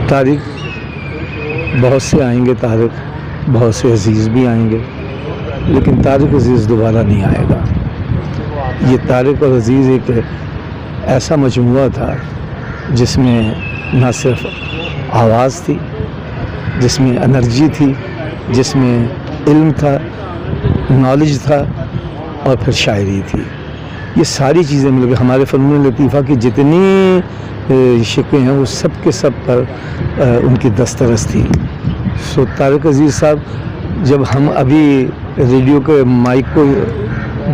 तारिक बहुत से आएंगे, तारिक बहुत से अजीज़ भी आएंगे, लेकिन तारिक अजीज़ दोबारा नहीं आएगा। ये तारिक और अजीज़ एक ऐसा मजमुआ था जिसमें ना सिर्फ आवाज़ थी, जिसमें एनर्जी थी, जिसमें इल्म था, नॉलेज था और फिर शायरी थी। ये सारी चीज़ें मिलकर हमारे फ़नून लतीफ़ा की जितनी शिकवें हैं वो सब के सब पर उनकी दस्तरस थी। सो तारिक अजीज़ साहब, जब हम अभी रेडियो के माइक को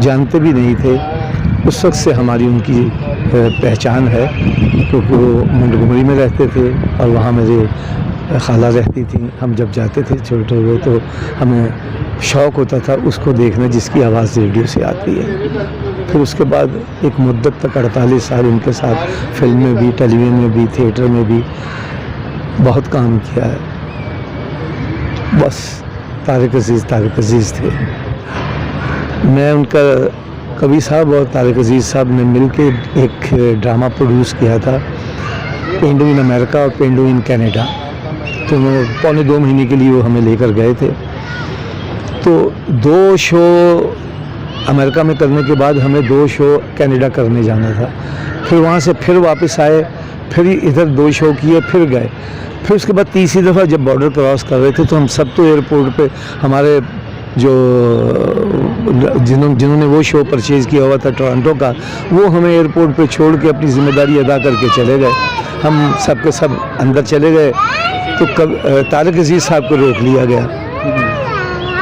जानते भी नहीं थे, उस वक्त से हमारी उनकी पहचान है, क्योंकि वो मंडगुमरी में रहते थे और वहाँ मेरे खाला रहती थी। हम जब जाते थे छोटे हुए तो हमें शौक़ होता था उसको देखना जिसकी आवाज़ रेडियो से आती है। फिर उसके बाद एक मुद्दत तक 48 साल उनके साथ फिल्म में भी, टेलीविज़न में भी, थिएटर में भी बहुत काम किया है। बस तारिक अजीज़ थे। मैं उनका कवि साहब और तारिक अजीज़ साहब ने मिल के एक ड्रामा प्रोड्यूस किया था, पेंडू इन अमेरिका और पेंडू इन कनाडा। तो पौने 2 महीने के लिए वो हमें लेकर गए थे। तो 2 शो अमेरिका में करने के बाद हमें 2 शो कनाडा करने जाना था। फिर वहाँ से फिर वापस आए, फिर इधर 2 शो किए, फिर गए। फिर उसके बाद तीसरी दफ़ा जब बॉर्डर क्रॉस कर रहे थे तो हम सब तो एयरपोर्ट पे हमारे जो जिन्होंने वो शो परचेज़ किया हुआ था टोरंटो का, वो हमें एयरपोर्ट पे छोड़ के अपनी ज़िम्मेदारी अदा करके चले गए। हम सब के सब अंदर चले गए तो तारिक अजीज़ साहब को रोक लिया गया।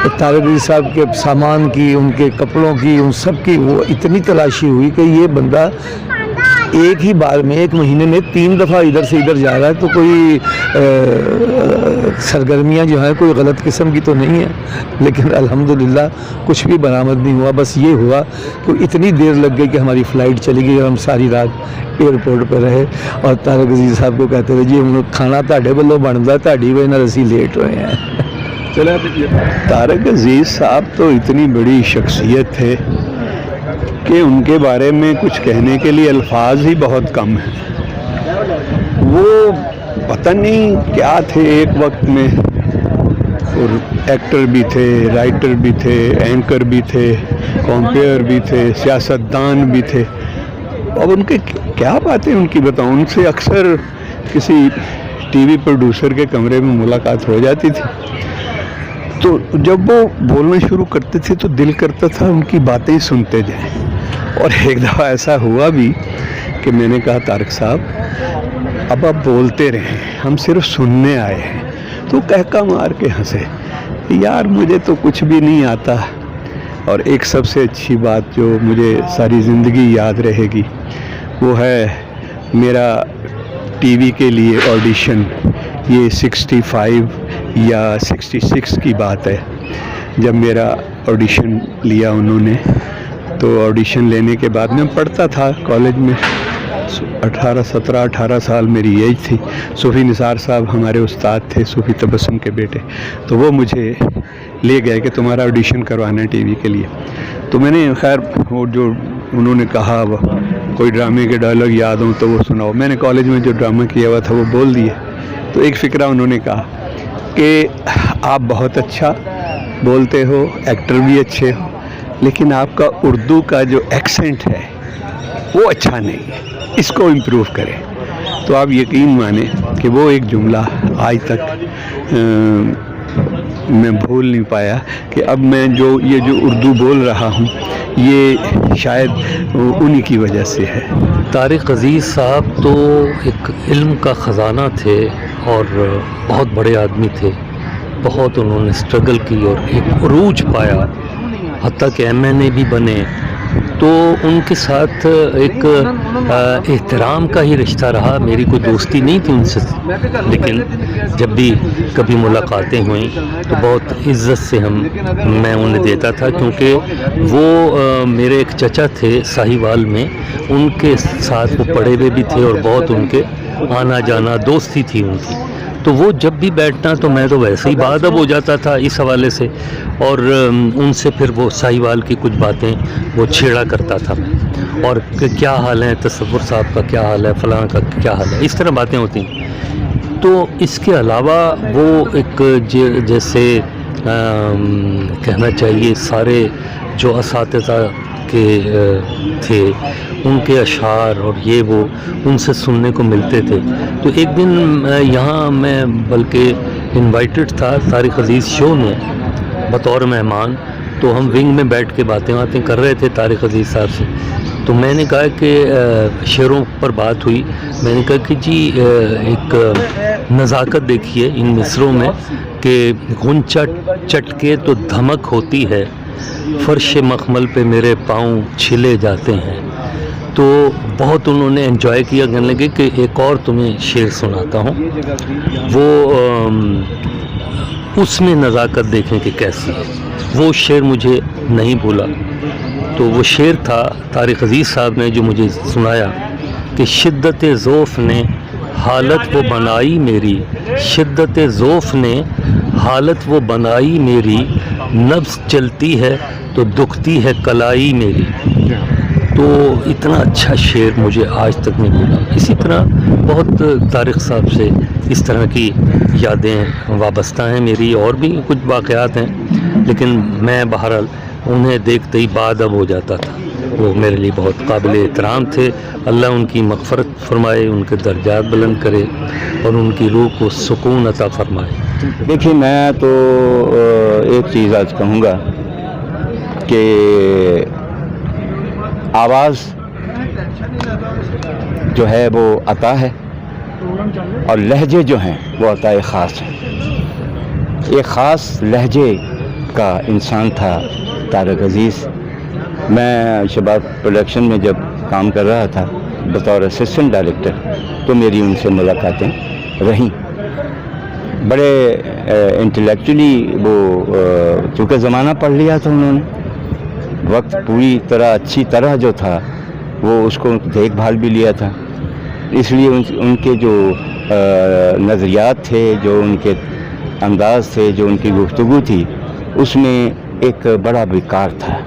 तो तारिक अजीज़ साहब के सामान की, उनके कपड़ों की, उन सब की वो इतनी तलाशी हुई कि ये बंदा एक ही बार में 1 महीने में 3 दफ़ा इधर से इधर जा रहा है, तो कोई सरगर्मियाँ जो हैं कोई गलत किस्म की तो नहीं है। लेकिन अल्हम्दुलिल्लाह कुछ भी बरामद नहीं हुआ। बस ये हुआ कि इतनी देर लग गई कि हमारी फ़्लाइट चली गई और हम सारी रात एयरपोर्ट पर रहे और तारिक अजीज़ साहब को कहते रहे जी हम खाना ताड़े वालों बनता, ताड़ी वजह नाल असीं लेट हुए हैं। चले तारिक अजीज़ साहब तो इतनी बड़ी शख्सियत थे कि उनके बारे में कुछ कहने के लिए अल्फाज ही बहुत कम हैं। वो पता नहीं क्या थे एक वक्त में, और एक्टर भी थे, राइटर भी थे, एंकर भी थे, कॉम्पेयर भी थे, सियासतदान भी थे। अब उनके क्या बातें उनकी बताऊं। उनसे अक्सर किसी टीवी प्रोड्यूसर के कमरे में मुलाकात हो जाती थी, तो जब वो बोलना शुरू करते थे तो दिल करता था उनकी बातें सुनते जाएं। और एक दफ़ा ऐसा हुआ भी कि मैंने कहा तारिक साहब अब आप बोलते रहें, हम सिर्फ सुनने आए हैं। तो कहका मार के हंसे, यार मुझे तो कुछ भी नहीं आता। और एक सबसे अच्छी बात जो मुझे सारी ज़िंदगी याद रहेगी वो है मेरा टीवी के लिए ऑडिशन। ये 65 या 66 की बात है जब मेरा ऑडिशन लिया उन्होंने। तो ऑडिशन लेने के बाद मैं पढ़ता था कॉलेज में, 17-18 साल मेरी एज थी। सूफ़ी निसार साहब हमारे उस्ताद थे, सूफ़ी तबस्सुम के बेटे। तो वो मुझे ले गए कि तुम्हारा ऑडिशन करवाना है टीवी के लिए। तो मैंने खैर वो जो उन्होंने कहा वो कोई ड्रामे के डायलॉग याद हों तो वो सुनाओ। मैंने कॉलेज में जो ड्रामा किया हुआ था वो बोल दिए। तो एक फ़िक्रा उन्होंने कहा कि आप बहुत अच्छा बोलते हो, एक्टर भी अच्छे हो, लेकिन आपका उर्दू का जो एक्सेंट है वो अच्छा नहीं है, इसको इम्प्रूव करें। तो आप यकीन माने कि वो एक जुमला आज तक मैं भूल नहीं पाया कि अब मैं जो उर्दू बोल रहा हूँ ये शायद उन्हीं की वजह से है। तारिक अजीज़ साहब तो एक इल्म का ख़जाना थे और बहुत बड़े आदमी थे। बहुत उन्होंने स्ट्रगल की और एक उरूज पाया, हत्ता कि MNA भी बने। तो उनके साथ एक एहतराम का ही रिश्ता रहा। मेरी कोई दोस्ती नहीं थी उनसे, लेकिन जब भी कभी मुलाकातें हुई तो बहुत इज़्ज़त से मैं उन्हें देता था, क्योंकि वो मेरे एक चचा थे साहिवाल में, उनके साथ वो पढ़े हुए भी थे और बहुत उनके आना जाना दोस्ती थी उनकी। तो वो जब भी बैठना तो मैं तो वैसे ही बाअदब हो जाता था इस हवाले से, और उनसे फिर वो साहिवाल की कुछ बातें वो छेड़ा करता था मैं, और क्या हाल है तसव्वुर साहब का, क्या हाल है फ़लाँ का क्या हाल है, इस तरह बातें होती हैं। تو اس کے علاوہ وہ ایک جیسے کہنا چاہیے سارے جو اساتذہ کے تھے ان کے اشعار اور یہ وہ ان سے سننے کو ملتے تھے. تو ایک دن یہاں میں بلکہ انوائٹڈ تھا طارق عزیز شو میں بطور مہمان. تو ہم ونگ میں بیٹھ کے باتیں کر رہے تھے طارق عزیز صاحب سے. تو میں نے کہا کہ شعروں پر بات ہوئی. میں نے کہا کہ جی ایک نزاکت دیکھیے ان مصروں میں کہ غنچہ چٹکے تو دھمک ہوتی ہے, فرش مخمل پہ میرے پاؤں چھلے جاتے ہیں. تو بہت انہوں نے انجوائے کیا. کہنے لگے کہ ایک اور تمہیں شعر سناتا ہوں, وہ اس میں نزاکت دیکھیں کہ کیسی ہے. وہ شعر مجھے نہیں بھولا. تو وہ شعر تھا طارق عزیز صاحب نے جو مجھے سنایا کہ شدت ذوف نے حالت وہ بنائی میری, شدت ذوف نے حالت وہ بنائی میری, نبض چلتی ہے تو دکھتی ہے کلائی میری. تو اتنا اچھا شعر مجھے آج تک نہیں بھولا. اسی طرح بہت طارق صاحب سے اس طرح کی یادیں وابستہ ہیں میری, اور بھی کچھ واقعات ہیں, لیکن میں بہرحال انہیں دیکھتے ہی بادب ہو جاتا تھا. وہ میرے لیے بہت قابل احترام تھے. اللہ ان کی مغفرت فرمائے, ان کے درجات بلند کرے اور ان کی روح کو سکون عطا فرمائے. دیکھیے میں تو ایک چیز آج کہوں گا کہ آواز جو ہے وہ عطا ہے اور لہجے جو ہیں وہ عطا خاص ہیں. ایک خاص لہجے کا انسان تھا طارق عزیز. میں شباب پروڈکشن میں جب کام کر رہا تھا بطور اسسٹنٹ ڈائریکٹر تو میری ان سے ملاقاتیں رہیں. بڑے انٹلیکچولی وہ چونکہ زمانہ پڑھ لیا تھا انہوں نے, وقت پوری طرح اچھی طرح جو تھا وہ اس کو دیکھ بھال بھی لیا تھا. اس لیے ان کے جو نظریات تھے, جو ان کے انداز تھے, جو ان کی گفتگو تھی, اس میں ایک بڑا وقار تھا.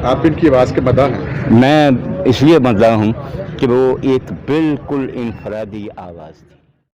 آپ ان کی آواز کے مداح ہیں؟ میں اس لیے مداح ہوں کہ وہ ایک بالکل انفرادی آواز تھی.